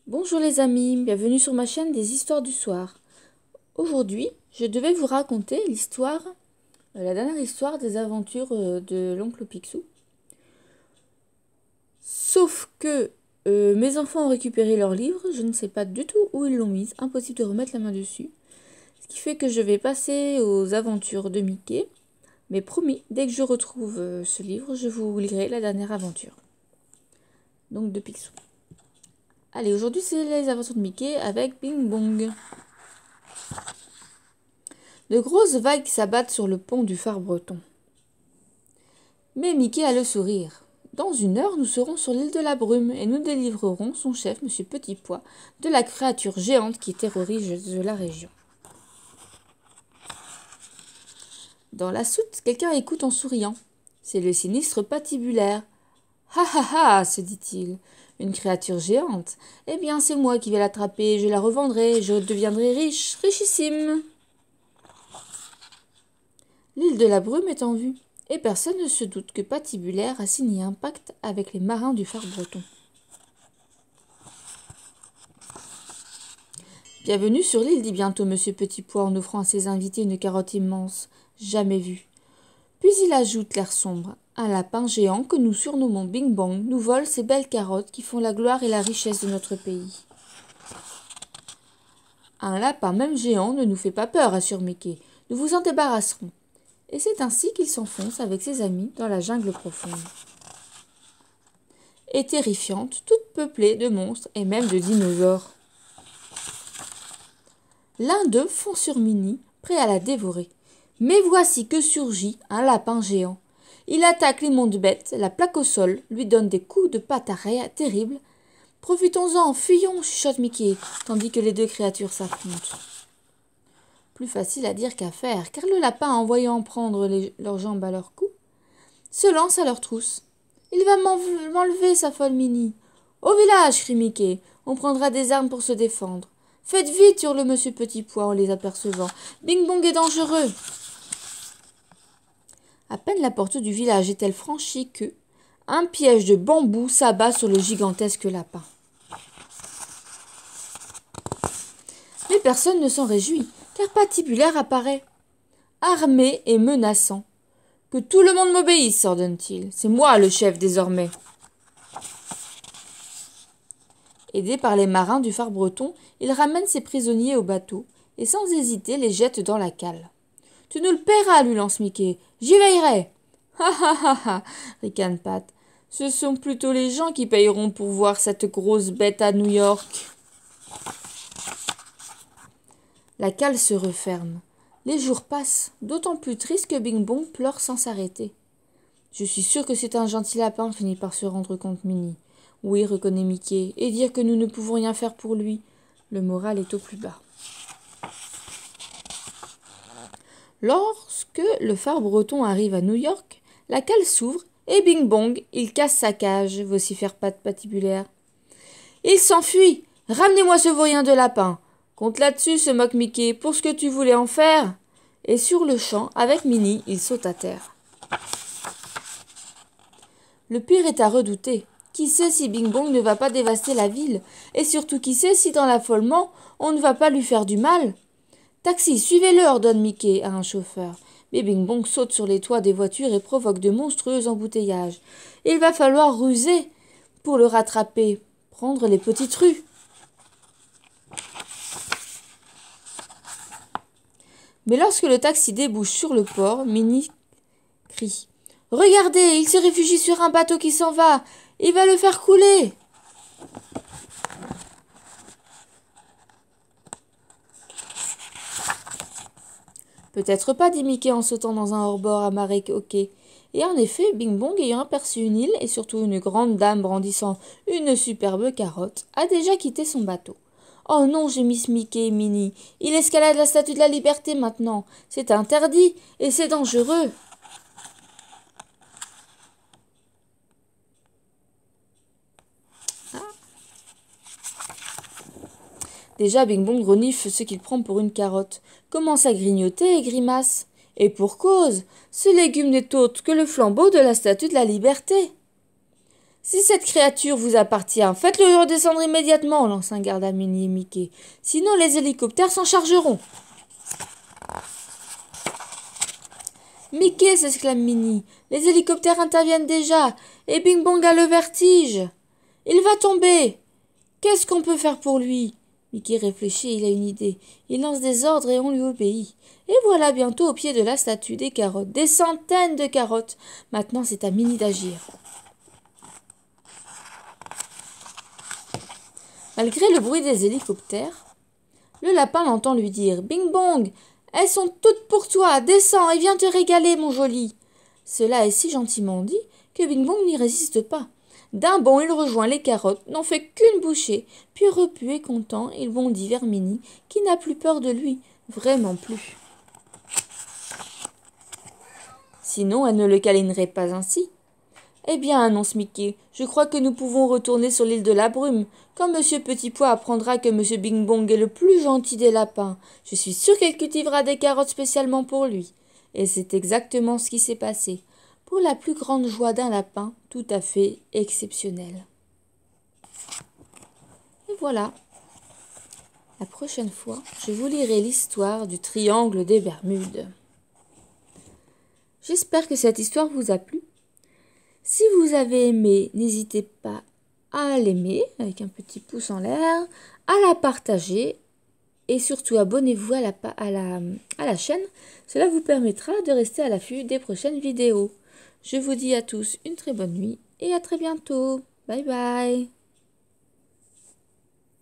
Bonjour les amis, bienvenue sur ma chaîne des histoires du soir. Aujourd'hui, je devais vous raconter la dernière histoire des aventures de l'oncle Picsou. Sauf que mes enfants ont récupéré leur livre, je ne sais pas du tout où ils l'ont mise, impossible de remettre la main dessus. Ce qui fait que je vais passer aux aventures de Mickey. Mais promis, dès que je retrouve ce livre, je vous lirai la dernière aventure. Donc de Picsou. Allez, aujourd'hui c'est les aventures de Mickey avec Bing Bong. De grosses vagues s'abattent sur le pont du phare breton. Mais Mickey a le sourire. Dans une heure, nous serons sur l'île de la Brume et nous délivrerons son chef, Monsieur Petit Pois, de la créature géante qui terrorise la région. Dans la soute, quelqu'un écoute en souriant. C'est le sinistre patibulaire. Ha ha ha, se dit-il. Une créature géante. Eh bien, c'est moi qui vais l'attraper, je la revendrai, je deviendrai riche, richissime. L'île de la Brume est en vue, et personne ne se doute que Patibulaire a signé un pacte avec les marins du phare breton. Bienvenue sur l'île, dit bientôt Monsieur Petit Pois en offrant à ses invités une carotte immense, jamais vue. Puis il ajoute l'air sombre. Un lapin géant que nous surnommons Bing Bong nous vole ces belles carottes qui font la gloire et la richesse de notre pays. Un lapin même géant ne nous fait pas peur, assure Mickey. Nous vous en débarrasserons. Et c'est ainsi qu'il s'enfonce avec ses amis dans la jungle profonde. Et terrifiante, toute peuplée de monstres et même de dinosaures. L'un d'eux fonce sur Minnie, prêt à la dévorer. Mais voici que surgit un lapin géant. Il attaque l'immonde bête, la plaque au sol, lui donne des coups de patte terribles. Profitons-en, fuyons, chuchote Mickey, tandis que les deux créatures s'affrontent. Plus facile à dire qu'à faire, car le lapin, en voyant prendre leurs jambes à leur cou, se lance à leur trousse. Il va m'enlever, sa folle Minnie. Au village, crie Mickey, on prendra des armes pour se défendre. Faites vite, hurle Monsieur Petit Pois en les apercevant. Bing Bong est dangereux. À peine la porte du village est-elle franchie que un piège de bambou s'abat sur le gigantesque lapin. Mais personne ne s'en réjouit, car Patibulaire apparaît, armé et menaçant. « Que tout le monde m'obéisse, ordonne-t-il. C'est moi le chef désormais. » Aidé par les marins du phare breton, il ramène ses prisonniers au bateau et sans hésiter les jette dans la cale. « Tu nous le paieras, lui lance Mickey. J'y veillerai. »« Ha ha ha ha, ricane Pat. Ce sont plutôt les gens qui payeront pour voir cette grosse bête à New York. » La cale se referme. Les jours passent, d'autant plus tristes que Bing Bong pleure sans s'arrêter. « Je suis sûr que c'est un gentil lapin, » finit par se rendre compte Minnie. « Oui, reconnaît Mickey, et dire que nous ne pouvons rien faire pour lui. Le moral est au plus bas. » Lorsque le phare breton arrive à New York, la cale s'ouvre et Bing Bong, il casse sa cage, vocifère Patibulaire. « Il s'enfuit. Ramenez-moi ce vaurien de lapin. Compte là-dessus, se moque Mickey, pour ce que tu voulais en faire. » Et sur le champ, avec Minnie, il saute à terre. Le pire est à redouter. Qui sait si Bing Bong ne va pas dévaster la ville? Et surtout, qui sait si dans l'affolement, on ne va pas lui faire du mal? Taxi, suivez-le, ordonne Mickey à un chauffeur. Mais Bing Bong saute sur les toits des voitures et provoque de monstrueux embouteillages. Il va falloir ruser pour le rattraper, prendre les petites rues. Mais lorsque le taxi débouche sur le port, Minnie crie. « Regardez, il se réfugie sur un bateau qui s'en va. Il va le faire couler. » Peut-être pas, dit Mickey en sautant dans un hors-bord amarré au quai. Et en effet, Bing Bong, ayant aperçu une île et surtout une grande dame brandissant une superbe carotte, a déjà quitté son bateau. « Oh non, gémissent Mickey et Minnie. Il escalade la statue de la liberté maintenant. C'est interdit et c'est dangereux. » Déjà, Bing Bong renifle ce qu'il prend pour une carotte, commence à grignoter et grimace. Et pour cause, ce légume n'est autre que le flambeau de la statue de la liberté. Si cette créature vous appartient, faites-le redescendre immédiatement, lance un garde à Minnie et Mickey. Sinon les hélicoptères s'en chargeront. Mickey, s'exclame Minnie, les hélicoptères interviennent déjà, et Bing Bong a le vertige. Il va tomber. Qu'est-ce qu'on peut faire pour lui? Mickey réfléchit, il a une idée. Il lance des ordres et on lui obéit. Et voilà bientôt au pied de la statue des carottes, des centaines de carottes. Maintenant c'est à Minnie d'agir. Malgré le bruit des hélicoptères, le lapin l'entend lui dire « Bing Bong, elles sont toutes pour toi, descends et viens te régaler, mon joli !» Cela est si gentiment dit que Bing Bong n'y résiste pas. D'un bond, il rejoint les carottes, n'en fait qu'une bouchée, puis repu et content, il bondit vers Minnie, qui n'a plus peur de lui, vraiment plus. Sinon, elle ne le câlinerait pas ainsi. Eh bien, annonce Mickey, je crois que nous pouvons retourner sur l'île de la brume. Quand Monsieur Petit Pois apprendra que Monsieur Bing Bong est le plus gentil des lapins, je suis sûre qu'elle cultivera des carottes spécialement pour lui. Et c'est exactement ce qui s'est passé, pour la plus grande joie d'un lapin, tout à fait exceptionnel. Et voilà. La prochaine fois, je vous lirai l'histoire du triangle des Bermudes. J'espère que cette histoire vous a plu. Si vous avez aimé, n'hésitez pas à l'aimer avec un petit pouce en l'air, à la partager et surtout abonnez-vous à la chaîne. Cela vous permettra de rester à l'affût des prochaines vidéos. Je vous dis à tous une très bonne nuit et à très bientôt. Bye bye.